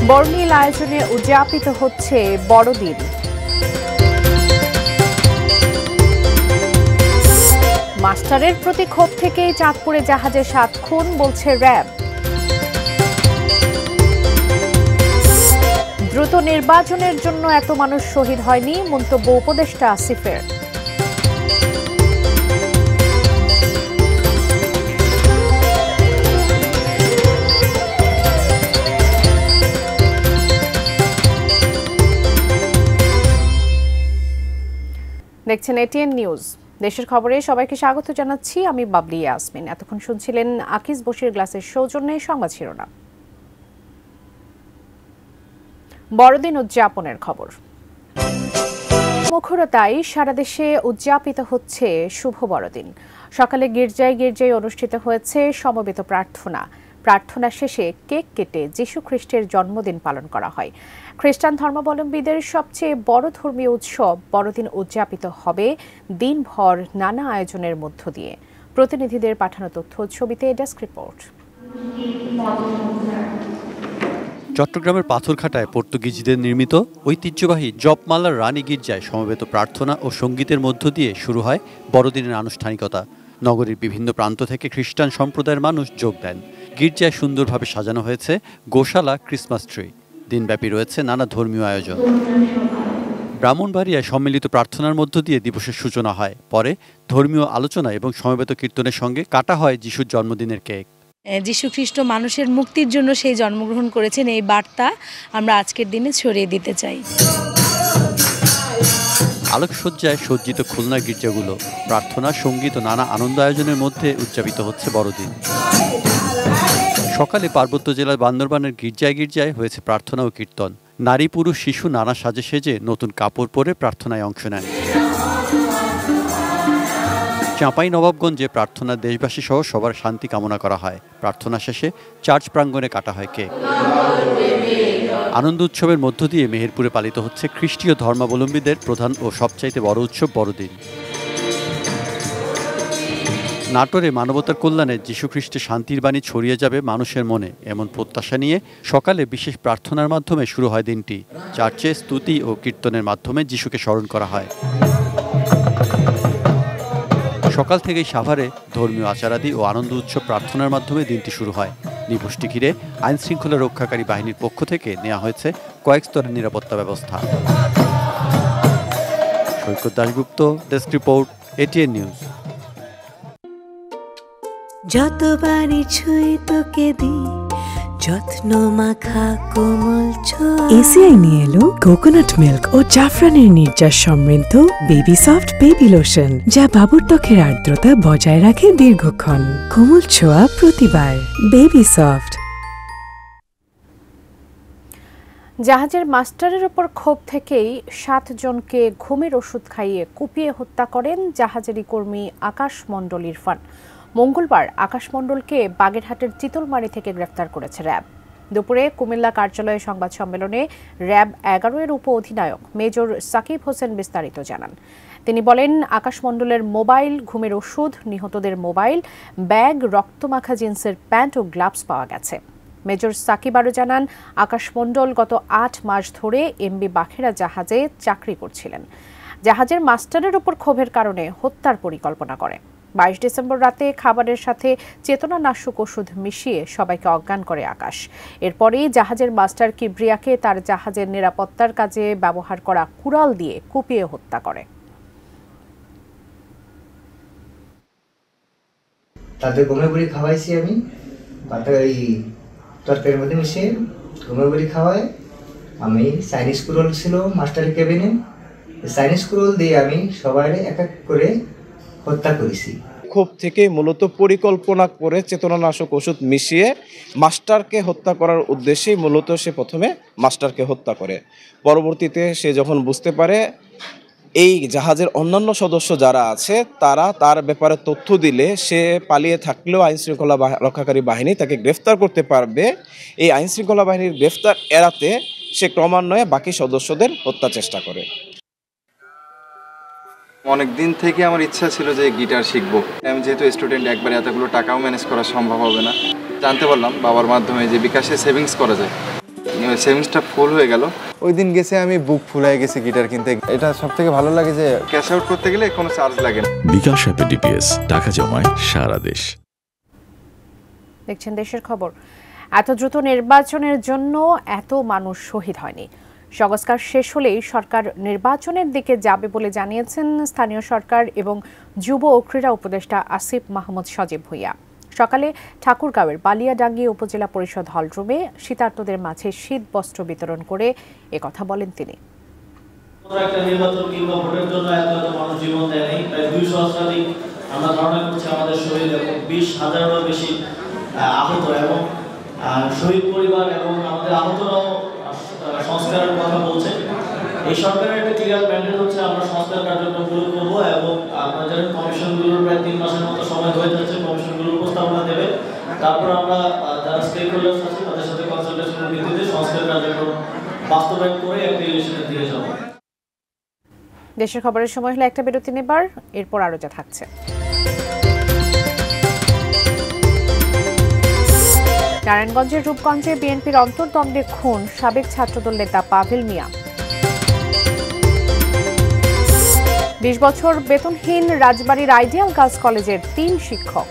বর্ণিল আয়োজনে উদযাপিত হচ্ছে বড়দিন। মাস্টারের প্রতি ক্ষোভ থেকেই চাঁদপুরে জাহাজে 7 খুন বলছে র্যাব। দ্রুত নির্বাচনের জন্য এত মানুষ শহীদ হয়নি, মন্তব্য উপদেষ্টা আসিফের। দেখছেন এটিএন নিউজ। দেশের খবরে সবাইকে স্বাগত জানাচ্ছি, আমি বাবলি ইয়াসমিন। এতক্ষণ শুনছিলেন আকিজ বশির গ্লাসের সৌজন্যে সংবাদ শিরোনাম। বড়দিন উদযাপনের খবর। মুখরতায় সারা দেশে উদযাপিত হচ্ছে শুভ বড়দিন। সকালে গির্জায় গির্জায় অনুষ্ঠিত হয়েছে সমবেত প্রার্থনা। প্রার্থনা শেষে কেক কেটে যীশু খ্রিস্টের জন্মদিন পালন করা হয়। খ্রিস্টান ধর্মাবলম্বীদের সবচেয়ে বড় ধর্মীয় উৎসব বড়দিন উদযাপিত হবে দিনভর নানা আয়োজনের মধ্য দিয়ে। প্রতিনিধিদের পাঠানো তথ্য ছবিতে ডেস্ক রিপোর্ট। চট্টগ্রামের পাথরঘাটায় পর্তুগিজদের নির্মিত ঐতিহ্যবাহী জপমালার রানী গির্জায় সমবেত প্রার্থনা ও সঙ্গীতের মধ্য দিয়ে শুরু হয় বড়দিনের আনুষ্ঠানিকতা। নগরীর বিভিন্ন প্রান্ত থেকে খ্রিস্টান সম্প্রদায়ের মানুষ যোগ দেন। গির্জায় সুন্দরভাবে সাজানো হয়েছে গোশালা, ক্রিসমাস ট্রি। দিনব্যাপী রয়েছে নানা ধর্মীয় আয়োজন। ব্রাহ্মণবাড়িয়ায় সম্মিলিত প্রার্থনার মধ্য দিয়ে দিবসের সূচনা হয়। পরে ধর্মীয় আলোচনা এবং সমবেত কীর্তনের সঙ্গে কাটা হয় যিশুর জন্মদিনের কেক। যীশু খ্রিস্ট মানুষের মুক্তির জন্য সেই জন্মগ্রহণ করেছেন, এই বার্তা আমরা আজকের দিনে ছড়িয়ে দিতে চাই। আলোকসজ্জায় সজ্জিত খুলনা গির্জাগুলো। প্রার্থনা, সঙ্গীত ও নানা আনন্দ আয়োজনের মধ্যে উদযাপিত হচ্ছে বড়দিন। সকালে পার্বত্য জেলার বান্দরবানের গির্জায় গির্জায় হয়েছে প্রার্থনা ও কীর্তন। নারী, পুরুষ, শিশু নানা সাজে সেজে নতুন কাপড় পরে প্রার্থনায় অংশ নেন। চাঁপাইনবাবগঞ্জে প্রার্থনা দেশবাসী সহ সবার শান্তি কামনা করা হয়। প্রার্থনা শেষে চার্চ প্রাঙ্গণে কাটা হয় কেক। আনন্দ উৎসবের মধ্য দিয়ে মেহেরপুরে পালিত হচ্ছে খ্রিস্টীয় ধর্মাবলম্বীদের প্রধান ও সবচাইতে বড় উৎসব বড়দিন। নাটোরে মানবতার কল্যাণে যীশুখ্রিস্টের শান্তির বাণী ছড়িয়ে যাবে মানুষের মনে, এমন প্রত্যাশা নিয়ে সকালে বিশেষ প্রার্থনার মাধ্যমে শুরু হয় দিনটি। চার্চে স্তুতি ও কীর্তনের মাধ্যমে যিশুকে স্মরণ করা হয়। সকাল থেকেই সাভারে ধর্মীয় আচারাদি ও আনন্দ উৎসব প্রার্থনার মাধ্যমে দিনটি শুরু হয়। দিবসটি ঘিরে আইন শৃঙ্খলা রক্ষাকারী বাহিনীর পক্ষ থেকে নেওয়া হয়েছে কয়েক স্তরের নিরাপত্তা ব্যবস্থা। Saikat Dasgupta, desk report, ATN news. যতবারই ছুঁই তোকে দিই যত্ন মাখা কোমল ছোঁয়া। এসিআই নিয়ে এলো কোকোনাট মিল্ক ও জাফরানের নির্যাস সমৃদ্ধ বেবি সফট বেবি লোশন, যা বাবুর ত্বকের আর্দ্রতা বজায় রাখে দীর্ঘক্ষণ। কোমল ছোঁয়া প্রতিবার, বেবি সফট। জাহাজের মাস্টারের উপর ক্ষোভ থেকেই 7 জনকে ঘুমের ওষুধ খাইয়ে কুপিয়ে হত্যা করেন জাহাজেরই কর্মী আকাশ মণ্ডল ইরফান। মঙ্গলবার আকাশ মণ্ডলকে বাগেরহাটের চিতলমারি থেকে গ্রেফতার করেছে র্যাব। দুপুরে কুমিল্লা কার্যালয়ে সংবাদ সম্মেলনে র্যাব 11-এর উপ অধিনায়ক মেজর সাকিব হোসেন বিস্তারিত জানান। তিনি বলেন, আকাশ মণ্ডলের মোবাইল, ঘুমের ওষুধ, নিহতদের মোবাইল, ব্যাগ, রক্তমাখা জিন্সের প্যান্ট ও গ্লাভস পাওয়া গেছে। মেজর সাকিব আরও জানান, আকাশ মণ্ডল গত 8 মাস ধরে এমবি বাখেরা জাহাজে চাকরি করছিলেন। জাহাজের মাস্টারের উপর ক্ষোভের কারণে হত্যার পরিকল্পনা করে। 22 ডিসেম্বর রাতে খাবারের সাথে চেতনানাশক ওষুধ মিশিয়ে সবাইকে অজ্ঞান করে আকাশ। এরপরেই জাহাজের মাস্টার কিবরিয়াকে তার জাহাজের নিরাপত্তার কাজে ব্যবহার করা কুড়াল দিয়ে কুপিয়ে হত্যা করে। তাদের ঘুমের বড়ি খাওয়াইছি আমি, ওই তরকারির মধ্যে মিশিয়ে ঘুমের বড়ি খাওয়াই। আমি চাইনিজ কুড়াল ছিল মাস্টারের কেবিনে, চাইনিজ কুড়াল দিয়ে আমি সবাই এক এক করে হত্যা করেছি। ক্ষোভ থেকে মূলত পরিকল্পনা করে চেতনানাশক ওষুধ মিশিয়ে মাস্টারকে হত্যা করার উদ্দেশ্যেই মূলত সে প্রথমে মাস্টারকে হত্যা করে। পরবর্তীতে সে যখন বুঝতে পারে এই জাহাজের অন্যান্য সদস্য যারা আছে তারা তার ব্যাপারে তথ্য দিলে সে পালিয়ে থাকলেও আইনশৃঙ্খলা রক্ষাকারী বাহিনী তাকে গ্রেফতার করতে পারবে, এই আইনশৃঙ্খলা বাহিনীর গ্রেফতার এড়াতে সে ক্রমান্বয়ে বাকি সদস্যদের হত্যা চেষ্টা করে। অনেক দিন থেকে আমার ইচ্ছা ছিল যে গিটার শিখবো। আমি যেহেতু স্টুডেন্ট, একবারে এতগুলো টাকাও ম্যানেজ করা সম্ভব হবে না। জানতে পারলাম বাবার মাধ্যমে যে বিকাশে সেভিংস করা যায়। সেমিস্টার ফুল হয়ে গেল। ওই দিন গেছে আমি বুক ফুলাই গেছি গিটার কিনতে। এটা সবথেকে ভালো লাগে যে ক্যাশ আউট করতে গেলে কোনো চার্জ লাগে না। বিকাশ অ্যাপে ডিপিএস টাকা জমায় সারা দেশ। দেখছেন দেশের খবর। এত দ্রুত নির্বাচনের জন্য এত মানুষ শহীদ হয়নি। সংস্কার শেষ হলেই সরকার নির্বাচনের দিকে যাবে বলে জানিয়েছেন স্থানীয় সরকার এবং যুব ও ক্রীড়া উপদেষ্টা আসিফ মাহমুদ সজীব ভুঁইয়া। সকালে ঠাকুরগাঁওয়ের বালিয়াডাঙ্গি উপজেলা পরিষদ হলরুমে শীতার্তদের মাঝে শীত বস্ত্র বিতরণ করে একথা বলেন তিনি। একটা নির্বাচন কিংবা ভোটের জন্য এত মানুষ জীবন দেয়নি, প্রায় 200 শতাধিক আমরা ধারণা করছি আমাদের শহীদ এবং 20,000-এরও বেশি আহত এবং শহীদ পরিবার এবং আমাদের আহতরাও সংস্কারের কথা বলছে। এই সরকারের একটা ক্লিয়ার ম্যান্ডেট হচ্ছে আমরা সংস্কার কার্যক্রমগুলো করব এবং আপনারা জানেন কমিশনগুলোর প্রায় 3 মাসের মতো সময় হয়ে যাচ্ছে, কমিশনগুলোর প্রস্তাবনা দেবে। তারপর আমরা যারা স্টেক হোল্ডার্স আছে তাদের সাথে কনসালটেশনের ভিত্তিতে সংস্কার কার্যক্রম বাস্তবায়ন করে একটা ইলেকশনের দিকে যাব। দেশের খবরের সময় হলো একটা বিরতি নেবার, এরপর আরো যা থাকছে। নারায়ণগঞ্জের রূপগঞ্জে বিএনপির অন্তর্দ্বন্দ্বে খুন সাবেক ছাত্রদল নেতা পাভেল মিয়া। 20 বছর বেতনহীন রাজবাড়ীর আইডিয়াল গার্লস কলেজের 3 শিক্ষক।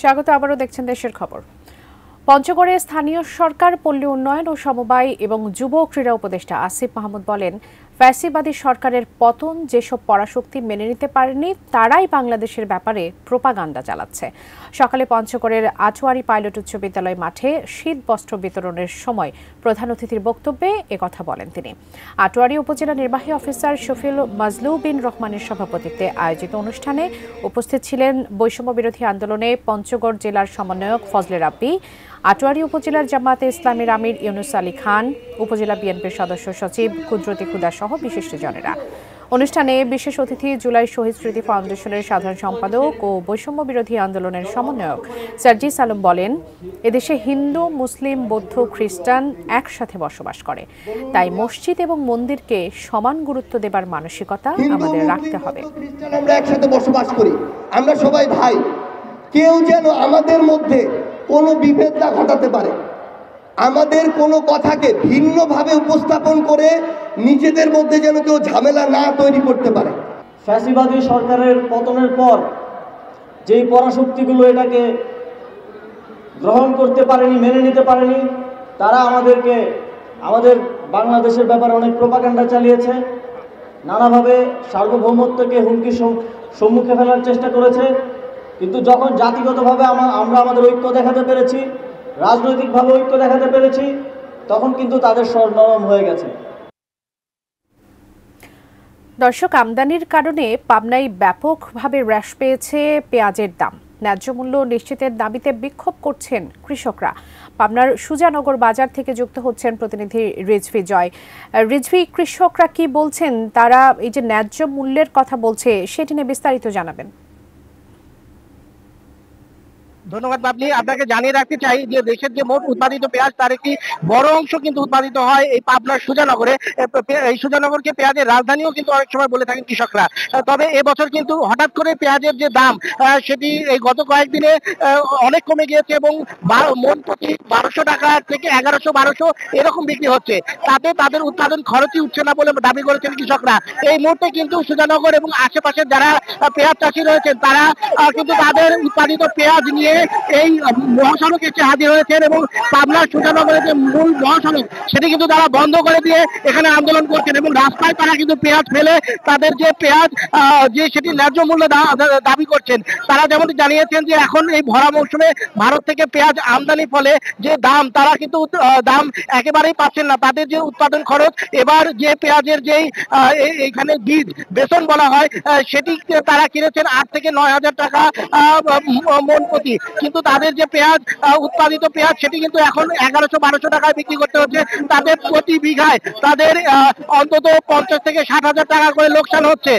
স্বাগত, আবারও দেখছেন দেশের খবর। পঞ্চগড়ে স্থানীয় সরকার, পল্লী উন্নয়ন ও সমবায় এবং যুব ক্রীড়া উপদেষ্টা আসিফ মাহমুদ বলেন, ফ্যাসিবাদী সরকারের পতন যেসব পরাশক্তি মেনে নিতে পারেনি তারাই বাংলাদেশের ব্যাপারে প্রোপাগান্ডা চালাচ্ছে। সকালে পঞ্চগড়ের আটোয়ারি পাইলট উচ্চ বিদ্যালয় মাঠে শীত বস্ত্র বিতরণের সময় প্রধান অতিথির বক্তব্যে একথা বলেন তিনি। আটোয়ারি উপজেলা নির্বাহী অফিসার শফিউল মাজলু বিন রহমানের সভাপতিত্বে আয়োজিত অনুষ্ঠানে উপস্থিত ছিলেন বৈষম্য বিরোধী আন্দোলনে পঞ্চগড় জেলার সমন্বয়ক ফজলে রাব্বি, আটোয়ারি উপজেলার জামায়াতে ইসলামীর আমির ইউনুস আলী খান, উপজেলা বিএনপির সদস্য সচিব কুদরতি খুদা সহ বিশিষ্টজনেরা। অনুষ্ঠানে বিশেষ অতিথি জুলাই শহীদ স্মৃতি ফাউন্ডেশনের সাধারণ সম্পাদক ও বৈষম্য বিরোধী আন্দোলনের সমন্বয়ক সার্জিস আলম বলেন, এদেশে হিন্দু, মুসলিম, বৌদ্ধ, খ্রিস্টান একসাথে বসবাস করে, তাই মসজিদ এবং মন্দিরকে সমান গুরুত্ব দেবার মানসিকতা আমাদের রাখতে হবে। আমরা একসাথে বসবাস করি, আমরা সবাই ভাই। কেউ যেন আমাদের মধ্যে কোনো বিভেদ না ঘটাতে পারে, আমাদের কোনো কথাকে ভিন্নভাবে উপস্থাপন করে নিজেদের মধ্যে যেন কেউ ঝামেলা না তৈরি করতে পারে। ফ্যাসিবাদী সরকারের পতনের পর যেই পরাশক্তিগুলো এটাকে গ্রহণ করতে পারেনি, মেনে নিতে পারেনি, তারা আমাদেরকে আমাদের বাংলাদেশের ব্যাপারে অনেক প্রোপাগান্ডা চালিয়েছে, নানাভাবে সার্বভৌমত্বকে হুমকির সম্মুখে ফেলার চেষ্টা করেছে। কিন্তু যখন জাতিগতভাবে আমরা আমাদের ঐক্য দেখাতে পেরেছি, রাজনৈতিকভাবে ঐক্য দেখাতে পেরেছি, তখন কিন্তু তাদের স্বর নরম হয়ে গেছে। দর্শক, আমদানির কারণে পাবনায় ব্যাপকভাবে হ্রাস পেয়েছে পেঁয়াজের দাম। ন্যায্য মূল্য নিশ্চিতের দাবিতে বিক্ষোভ করছেন কৃষকরা। পাবনার সুজানগর বাজার থেকে যুক্ত হচ্ছেন প্রতিনিধি রিজভি জয়। রিজভি, কৃষকরা কি বলছেন? তারা এই যে ন্যায্য মূল্যের কথা বলছে, সেটি নিয়ে বিস্তারিত জানাবেন। ধন্যবাদ বাবলি। আপনাকে জানিয়ে রাখতে চাই যে দেশের যে মোট উৎপাদিত পেঁয়াজ তার একটি বড় অংশ কিন্তু উৎপাদিত হয় এই পাবনার সুজানগরে। এই সুজানগরকে পেঁয়াজের রাজধানীও কিন্তু অনেক সময় বলে থাকেন কৃষকরা। তবে এবছর কিন্তু হঠাৎ করে পেঁয়াজের যে দাম সেটি এই গত কয়েকদিনে অনেক কমে গিয়েছে এবং মন প্রতি 1200 টাকা থেকে 1100-1200 এরকম বিক্রি হচ্ছে। তাতে তাদের উৎপাদন খরচই উঠছে না বলে দাবি করেছেন কৃষকরা। এই মুহূর্তে কিন্তু সুজানগর এবং আশেপাশের যারা পেঁয়াজ চাষি রয়েছেন তারা কিন্তু তাদের উৎপাদিত পেঁয়াজ নিয়ে এই মহাসড়কে এসে হাজির হয়েছেন এবং পাবনার সুজানগরের যে মূল মহাসড়ক সেটি কিন্তু তারা বন্ধ করে দিয়ে এখানে আন্দোলন করছেন এবং রাস্তায় তারা কিন্তু পেঁয়াজ ফেলে তাদের যে পেঁয়াজ যে সেটি ন্যায্য মূল্য দাবি করছেন। তারা যেমন জানিয়েছেন যে এখন এই ভরা মৌসুমে ভারত থেকে পেঁয়াজ আমদানির ফলে যে দাম, তারা কিন্তু দাম একেবারেই পাচ্ছেন না। তাদের যে উৎপাদন খরচ, এবার যে পেঁয়াজের যেই এখানে বীজ বেতন বলা হয় সেটি তারা কিনেছেন 8 থেকে 9,000 টাকা মন প্রতি, কিন্তু তাদের যে পেঁয়াজ উৎপাদিত পেঁয়াজ সেটি কিন্তু এখন 1100-1200 টাকায় বিক্রি করতে হচ্ছে। তাদের প্রতি বিঘায় তাদের অন্তত 50 থেকে 60,000 টাকা করে লোকসান হচ্ছে,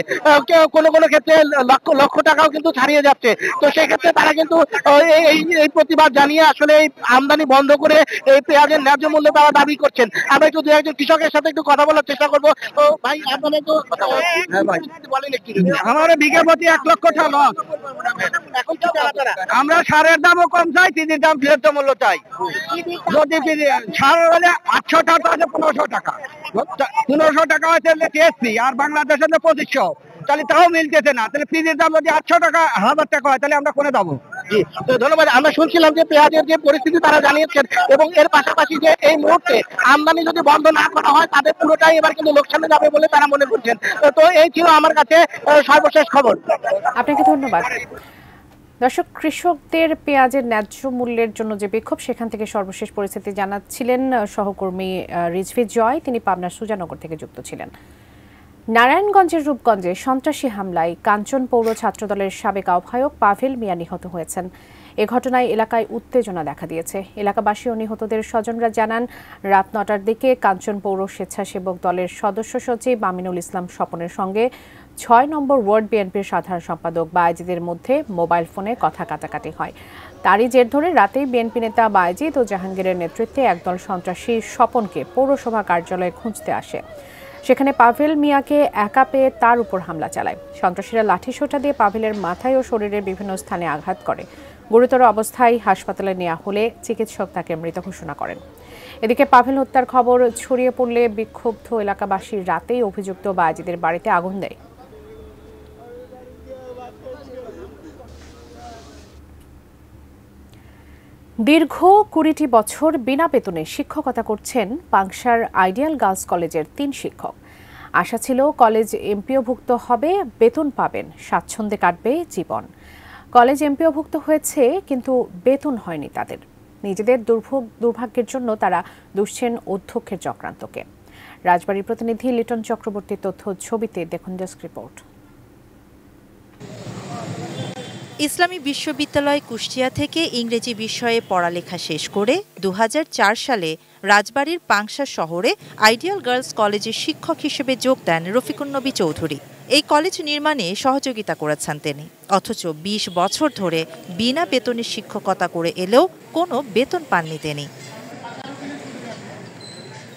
কোনো কোনো ক্ষেত্রে লক্ষ লক্ষ টাকাও কিন্তু ছাড়িয়ে যাচ্ছে। তো সেক্ষেত্রে তারা কিন্তু এই প্রতিবাদ জানিয়ে আসলে এই আমদানি বন্ধ করে এই পেঁয়াজের ন্যায্য মূল্য তারা দাবি করছেন। আমরা একটু দু একজন কৃষকের সাথে একটু কথা বলার চেষ্টা করবো। তো ভাই আপনারা তো বলেন একটু, আমার বিঘা প্রতি 1 লক্ষ টাকা লস। এখন কি আমরা সারের দামও কম চাই, চিনির দাম ন্যায্য মূল্য চাই। যদি সার হলে 800 টাকা আছে 1500 টাকা, 1500 টাকা হচ্ছে টিএসপি, আর বাংলাদেশে 2500, তাহলে তাও মিলতেছে না। তাহলে চিনির দাম যদি 800 টাকা 1000 টাকা হয় তাহলে আমরা কোনে যাবো? জি, তো ধন্যবাদ। আমরা শুনছিলাম যে পেঁয়াজের যে পরিস্থিতি তারা জানিয়েছেন, এবং এর পাশাপাশি যে এই মুহূর্তে আমদানি যদি বন্ধ না করা হয় তাদের পুরোটাই এবার কিন্তু লোকসানে যাবে বলে তারা মনে করছেন। তো এই ছিল আমার কাছে সর্বশেষ খবর। আপনাকে ধন্যবাদ। দর্শক, কৃষকদের পেঁয়াজের ন্যায্য মূল্যের জন্য যে বিক্ষোভ, সেখান থেকে সর্বশেষ পরিস্থিতি জানাচ্ছিলেন সহকর্মী রিজভি জয়। তিনি পাবনার সুজানগর থেকে যুক্ত ছিলেন। নারায়ণগঞ্জের রূপগঞ্জে সন্ত্রাসী হামলায় কাঞ্চন পৌর ছাত্রদলের সাবেক আহ্বায়ক পাভেল মিয়া নিহত হয়েছেন। এ ঘটনায় এলাকায় উত্তেজনা দেখা দিয়েছে। এলাকাবাসী ও নিহতদের স্বজনরা জানান, রাত 9টার দিকে কাঞ্চন পৌর স্বেচ্ছাসেবক দলের সদস্য সচিব আমিনুল ইসলাম স্বপনের সঙ্গে 6 নম্বর ওয়ার্ড বিএনপির সাধারণ সম্পাদক বায়েজিদের মধ্যে মোবাইল ফোনে কথা কাটাকাটি হয়। তারই জের ধরে রাতেই বিএনপি নেতা বায়েজিদ ও জাহাঙ্গীরের নেতৃত্বে একদল সন্ত্রাসী স্বপনকে পৌরসভা কার্যালয়ে খুঁজতে আসে। সেখানে পাভেল মিয়াকে একা পেয়ে তার উপর হামলা চালায়। সন্ত্রাসীরা লাঠিসোঁটা দিয়ে পাভেলের মাথায় ও শরীরের বিভিন্ন স্থানে আঘাত করে। গুরুতর অবস্থায় হাসপাতালে নেওয়া হলে চিকিৎসক তাকে মৃত ঘোষণা করেন। এদিকে পাভেল হত্যার খবর ছড়িয়ে পড়লে বিক্ষুব্ধ এলাকাবাসী রাতেই অভিযুক্ত বায়েজিদের বাড়িতে আগুন দেয়। দীর্ঘ 20টি বছর বিনা বেতনে শিক্ষকতা করছেন পাংশার আইডিয়াল গার্লস কলেজের 3 শিক্ষক। আশা ছিল কলেজ এমপিওভুক্ত হবে, বেতন পাবেন, স্বাচ্ছন্দ্যে কাটবে জীবন। কলেজ এমপিওভুক্ত হয়েছে, কিন্তু বেতন হয়নি তাদের। নিজেদের দুর্ভাগ্যের জন্য তারা দুষছেন অধ্যক্ষের চক্রান্তকে। রাজবাড়ীর প্রতিনিধি লিটন চক্রবর্তীর তথ্য ছবিতে দেখুন ডেস্ক রিপোর্ট। ইসলামী বিশ্ববিদ্যালয় কুষ্টিয়া থেকে ইংরেজি বিষয়ে পড়ালেখা শেষ করে 2004 সালে রাজবাড়ীর পাংশা শহরে আইডিয়াল গার্লস কলেজে শিক্ষক হিসেবে যোগ দেন রফিকুন নবী চৌধুরী। এই কলেজ নির্মাণে সহযোগিতা করেছেন তিনি। অথচ 20 বছর ধরে বিনা বেতনে শিক্ষকতা করে এলেও কোনো বেতন পাননি তিনি।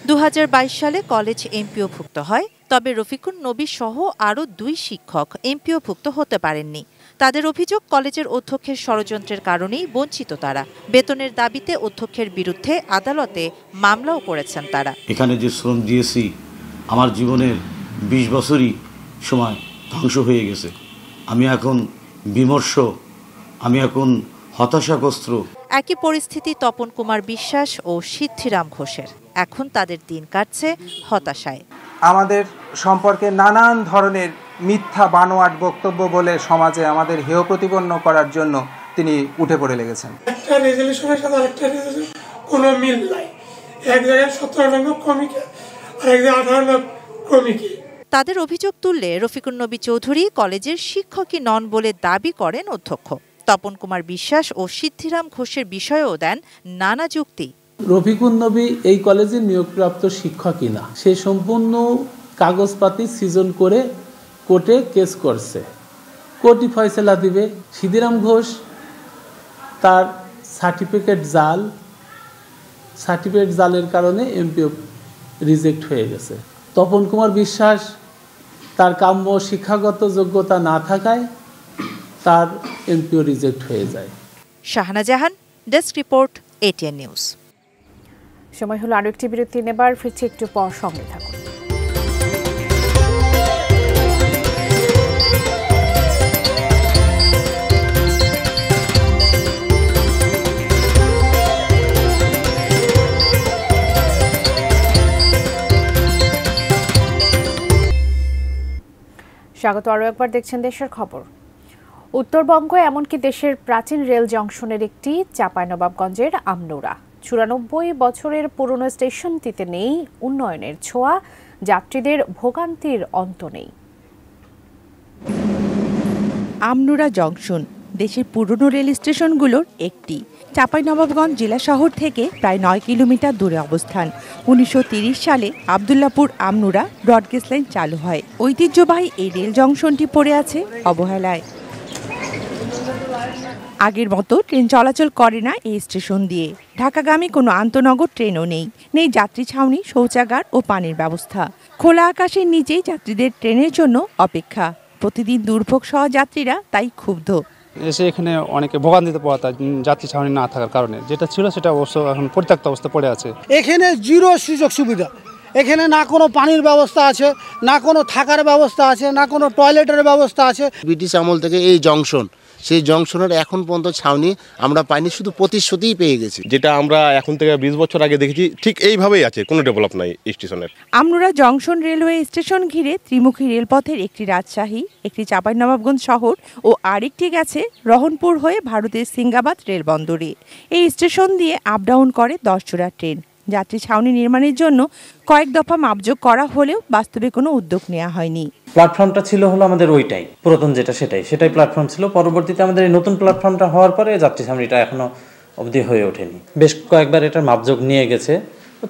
2022 সালে কলেজ এমপিওভুক্ত হয়, তবে রফিকুন নবী সহ আরও 2 শিক্ষক এমপিওভুক্ত হতে পারেননি। তাদের অভিযোগ, কলেজের অধ্যক্ষের ষড়যন্ত্রের কারণেই বঞ্চিত তারা। বেতনের দাবিতে অধ্যক্ষের বিরুদ্ধে আদালতে মামলাও করেছেন তারা। এখানে যে শ্রম দিয়েছি, আমার জীবনের 20 বছরই সময় ধ্বংস হয়ে গেছে। আমি এখন বিমর্ষ, আমি এখন হতাশাগ্রস্ত। একই পরিস্থিতি তপন কুমার বিশ্বাস ও সিদ্ধিরাম ঘোষের। এখন তাদের দিন কাটছে হতাশায়। আমাদের সম্পর্কে নানান ধরনের মিথ্যা বানোয়াট বক্তব্য বলে সমাজে আমাদের হেয় প্রতিপন্ন করার জন্য তিনি উঠে পড়ে লেগেছেন। একটা রেজলিউশনের সাথে আরেকটা রেজলিউশন কোনো মিল নাই। এক জায়গায় 17 নম্বর ক্রমিকে আর এক জায়গায় 18 নম্বর ক্রমিকে। তাদের অভিযোগ তুললে রফিকুন নবী চৌধুরী কলেজের শিক্ষকই নন বলে দাবি করেন অধ্যক্ষ। তপন কুমার বিশ্বাস ও সিদ্ধিরাম ঘোষের বিষয়েও দেন নানা যুক্তি। রফিকুন নবী এই কলেজের নিয়োগপ্রাপ্ত শিক্ষকই না, সে সম্পূর্ণ কাগজপাতি সৃজন করে কোর্টে কেস করছে, কোর্টই ফয়সালা দিবে। সিদ্ধিরাম ঘোষ তার সার্টিফিকেট জালের কারণে এমপিও রিজেক্ট হয়ে গেছে। তপন কুমার বিশ্বাস তার কাম্য শিক্ষাগত যোগ্যতা না থাকায় তার এমপিও রিজেক্ট হয়ে যায়। শাহানা জাহান, ডেস্ক রিপোর্ট, এটিএন নিউজ। সময় হলো আরো একটি বিরতি নেবার, ফিরছি একটু পর, সঙ্গে থাকুন। স্বাগত আরও একবার, দেখছেন দেশের খবর। উত্তরবঙ্গ, এমনকি দেশের প্রাচীন রেল জংশনের একটি চাঁপাইনবাবগঞ্জের আমনুরা। 94 বছরের পুরনো স্টেশনটিতে নেই উন্নয়নের ছোঁয়া, যাত্রীদের ভোগান্তির অন্ত নেই। আমনুরা জংশন দেশের পুরনো রেল স্টেশনগুলোর একটি, চাঁপাইনবাবগঞ্জ জেলা শহর থেকে প্রায় 9 কিলোমিটার দূরে অবস্থান। 1930 সালে আব্দুল্লাপুর আমনুরা ব্রডগেজ লাইন চালু হয়। ঐতিহ্যবাহী এই রেল জংশনটি পড়ে আছে অবহেলায়। আগের মতো ট্রেন চলাচল করে না এই স্টেশন দিয়ে। ঢাকাগামী কোনো আন্তনগর ট্রেনও নেই। নেই যাত্রী ছাউনি, শৌচাগার ও পানির ব্যবস্থা। খোলা আকাশের নিচেই যাত্রীদের ট্রেনের জন্য অপেক্ষা। প্রতিদিন দুর্ভোগ সহ যাত্রীরা তাই ক্ষুব্ধ। এসে এখানে অনেকে ভোগান্তিতে পড়া যায় যাত্রী ছাউনি না থাকার কারণে। যেটা ছিল সেটা অবশ্য এখন পরিত্যক্ত অবস্থা পড়ে আছে। এখানে জিরো সুযোগ সুবিধা। এখানে না কোনো পানির ব্যবস্থা আছে, না কোনো থাকার ব্যবস্থা আছে, না কোনো টয়লেটের ব্যবস্থা আছে। ব্রিটিশ আমল থেকে এই জংশন, সেই জংশনের এখন পর্যন্ত ছাউনি আমরা পাইনি, শুধু প্রতিশ্রুতিই পেয়ে গেছি। যেটা আমরা এখন থেকে 20 বছর আগে দেখেছি ঠিক এইভাবেই আছে, কোনো ডেভেলপ নাই স্টেশনের। আমনুরা জংশন রেলওয়ে স্টেশন ঘিরে ত্রিমুখী রেলপথের একটি রাজশাহী, একটি চাঁপাইনবাবগঞ্জ শহর ও আরেকটি গেছে রহনপুর হয়ে ভারতের সিঙ্গাবাদ রেলবন্দরে। এই স্টেশন দিয়ে আপ ডাউন করে 10 জোড়া ট্রেন। যাত্রী ছাউনি নির্মাণের জন্য কয়েক দফা মাপজোক করা হলেও বাস্তবে কোনো উদ্যোগ নেওয়া হয়নি। প্ল্যাটফর্মটা ছিল হলো আমাদের ওইটাই, পুরাতন যেটা সেটাই প্ল্যাটফর্ম ছিল। পরবর্তীতে আমাদের এই নতুন প্ল্যাটফর্মটা হওয়ার পরে যাত্রী ছাউনিটা এখনো অবধি হয়ে ওঠেনি। বেশ কয়েকবার এটার মাপজোক নিয়ে গেছে,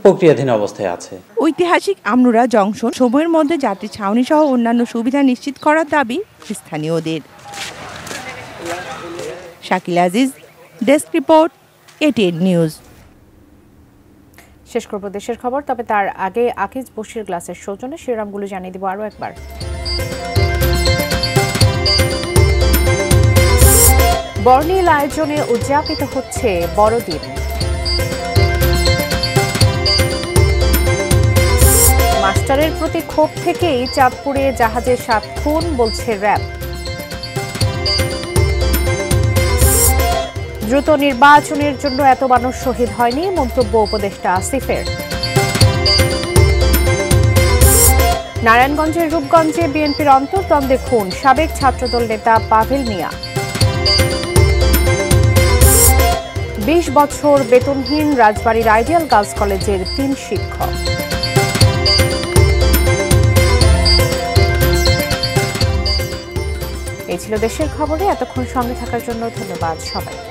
প্রক্রিয়াধীন অবস্থায় আছে। ঐতিহাসিক আমনুরা জংশন সময়ের মধ্যে যাত্রী ছাউনি সহ অন্যান্য সুবিধা নিশ্চিত করার দাবি স্থানীয়দের। Shakil Aziz, desk report, ATN news. শেষ করব দেশের খবর, তবে তার আগে আকিজ বশির গ্লাসের সৌজন্যে শিরোনামগুলো জানিয়ে দেব আরও একবার। বর্ণিল আয়োজনে উদযাপিত হচ্ছে বড়দিন। মাস্টারের প্রতি ক্ষোভ থেকেই চাঁদপুরে জাহাজের 7 খুন বলছে র্যাব। দ্রুত নির্বাচনের জন্য এত মানুষ শহীদ হয়নি, মন্তব্য উপদেষ্টা আসিফের। নারায়ণগঞ্জের রূপগঞ্জে বিএনপির অন্তর্দ্বন্দ্বে খুন সাবেক ছাত্রদল নেতা পাভেল মিয়া। 20 বছর বেতনহীন রাজবাড়ীর আইডিয়াল গার্লস কলেজের 3 শিক্ষক। এই ছিল দেশের খবরে। এতক্ষণ সঙ্গে থাকার জন্য ধন্যবাদ সবাইকে।